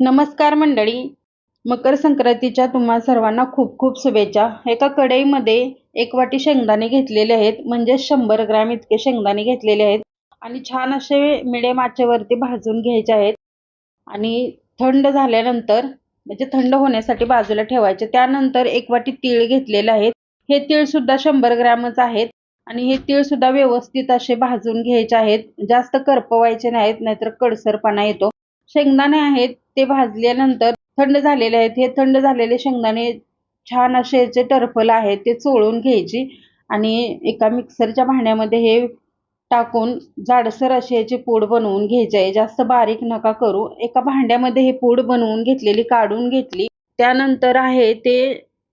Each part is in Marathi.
नमस्कार मंडळी. मकर संक्रांतीच्या तुम्हा सर्वांना खूप खूप शुभेच्छा. एका कढईमध्ये 1 वाटी शेंगदाणे घेतलेले आहेत, म्हणजे 100 ग्रॅम इतके शेंगदाणे घेतलेले आहेत आणि छान असे मिडियम आचेवरती भाजून घ्यायचे आहेत आणि थंड झाल्यानंतर म्हणजे थंड होण्यासाठी बाजूला ठेवायचे. त्यानंतर 1 वाटी तीळ घेतलेले आहेत. हे तीळ सुद्धा 100 ग्रॅमच आहेत आणि हे तीळ सुद्धा व्यवस्थित असे भाजून घ्यायचे आहेत. जास्त करपवायचे नाहीत, नाहीतर कडसरपणा येतो. शेंगदाणे आहेत ते भाजल्यानंतर थंड झालेले आहेत. हे थंड झालेले शेंगदाणे छान असे जे टरफल आहेत ते चोळून घ्यायची आणि एका मिक्सरच्या भांड्यामध्ये हे टाकून जाडसर अशी याची पूड बनवून घ्यायची आहे. जास्त बारीक नका करू. एका भांड्यामध्ये हे पूड बनवून घेतलेली काढून घेतली. त्यानंतर आहे ते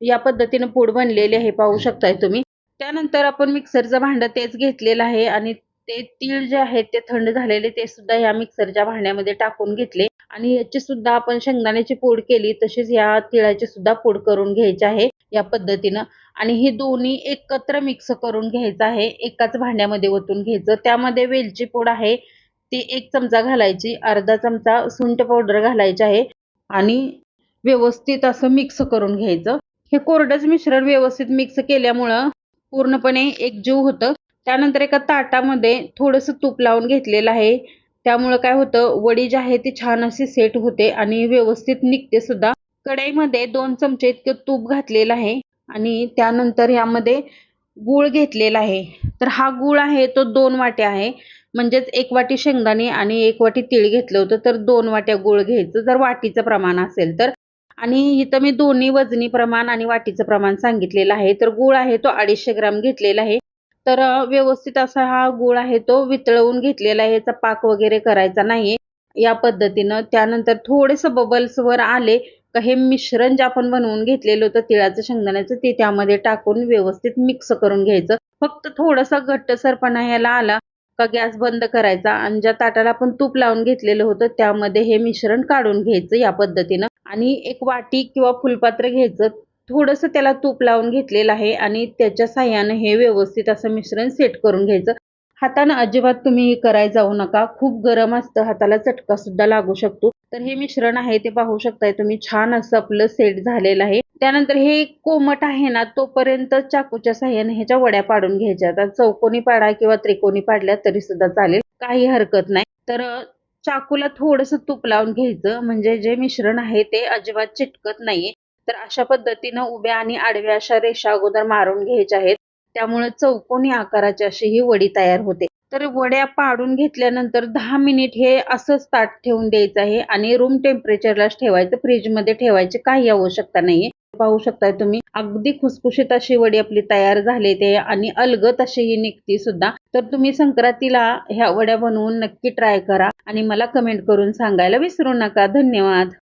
या पद्धतीने पूड बनलेली आहे, पाहू शकताय तुम्ही. त्यानंतर आपण मिक्सरचं भांडं तेच घेतलेलं आहे आणि ते तीळ जे आहेत ते थंड झालेले ते सुद्धा या मिक्सरच्या भांड्यामध्ये टाकून घेतले आणि याची सुद्धा आपण शेंगदाण्याची पूड केली तशीच या तिळाची सुद्धा पूड करून घ्यायची आहे या पद्धतीनं. आणि हे दोन्ही एकत्र मिक्स करून घ्यायचं आहे. एकाच भांड्यामध्ये ओतून घ्यायचं. त्यामध्ये वेलची पूड आहे ती 1 चमचा घालायची, अर्धा चमचा सुंठ पावडर घालायची आहे आणि व्यवस्थित असं मिक्स करून घ्यायचं. हे कोरडंच मिश्रण व्यवस्थित मिक्स केल्यामुळं पूर्णपणे एकजीव होतं. त्यानंतर एका ताटामध्ये थोडंसं तूप लावून घेतलेलं आहे. त्यामुळं काय होतं, वडी जी आहे ती छान अशी सेट होते आणि व्यवस्थित निघते सुद्धा. कढईमध्ये 2 चमचे इतकं तूप घातलेलं आहे आणि त्यानंतर यामध्ये गूळ घेतलेला आहे. तर हा गूळ आहे तो 2 वाट्या आहे. म्हणजेच 1 वाटी शेंगदाणे आणि 1 वाटी तीळ घेतलं होतं, तर 2 वाट्या गूळ घ्यायचं जर वाटीचं प्रमाण असेल तर. आणि इथं मी दोन्ही वजनी प्रमाण आणि वाटीचं प्रमाण सांगितलेलं आहे. तर गूळ आहे तो 250 ग्रॅम घेतलेला आहे. तर व्यवस्थित असा हा गूळ आहे तो वितळवून घेतलेला आहे. याचा पाक वगैरे करायचा नाहीये या पद्धतीनं. त्यानंतर थोडेसं बबल्स वर आले का हे मिश्रण जे आपण बनवून घेतलेलं होतं तिळाचं शेंगदाण्याचं ते त्यामध्ये टाकून व्यवस्थित मिक्स करून घ्यायचं. फक्त थोडासा घट्टसरपणा याला आला का गॅस बंद करायचा आणि ज्या ताटाला आपण तूप लावून घेतलेलं होतं त्यामध्ये हे मिश्रण काढून घ्यायचं या पद्धतीनं. आणि एक वाटी किंवा फुलपात्र घ्यायचं. थोडंसं त्याला तूप लावून घेतलेलं आहे आणि त्याच्या साहाय्याने हे व्यवस्थित असं मिश्रण सेट करून घ्यायचं. हातानं अजिबात तुम्ही हे करायला जाऊ नका. खूप गरम असतं, हाताला चटका सुद्धा लागू शकतो. तर हे मिश्रण आहे ते पाहू शकताय तुम्ही, छान असं आपलं सेट झालेलं आहे. त्यानंतर हे कोमट आहे ना तोपर्यंत चाकूच्या साहाय्याने ह्याच्या वड्या पाडून घ्यायच्या. आता चौकोनी पाडा किंवा त्रिकोणी पाडल्या तरी सुद्धा चालेल, काही हरकत नाही. तर चाकूला थोडंसं तूप लावून घ्यायचं, म्हणजे जे मिश्रण आहे ते अजिबात चिटकत नाहीये. तर अशा पद्धतीनं उभ्या आणि आडव्या अशा रेषा अगोदर मारून घ्यायच्या आहेत. त्यामुळे चौकोनी आकाराची अशी ही वडी तयार होते. तर वड्या पाडून घेतल्यानंतर 10 मिनिट हे असंच ताट ठेवून द्यायचं आहे आणि रूम टेम्परेचरलाच ठेवायचं, फ्रीजमध्ये ठेवायची काही आवश्यकता नाहीये. पाहू शकताय तुम्ही, अगदी खुसखुशीत अशी वडी आपली तयार झाली ते आणि अलगद अशी ही निघती सुद्धा. तर तुम्ही संक्रांतीला ह्या वड्या बनवून नक्की ट्राय करा आणि मला कमेंट करून सांगायला विसरू नका. धन्यवाद.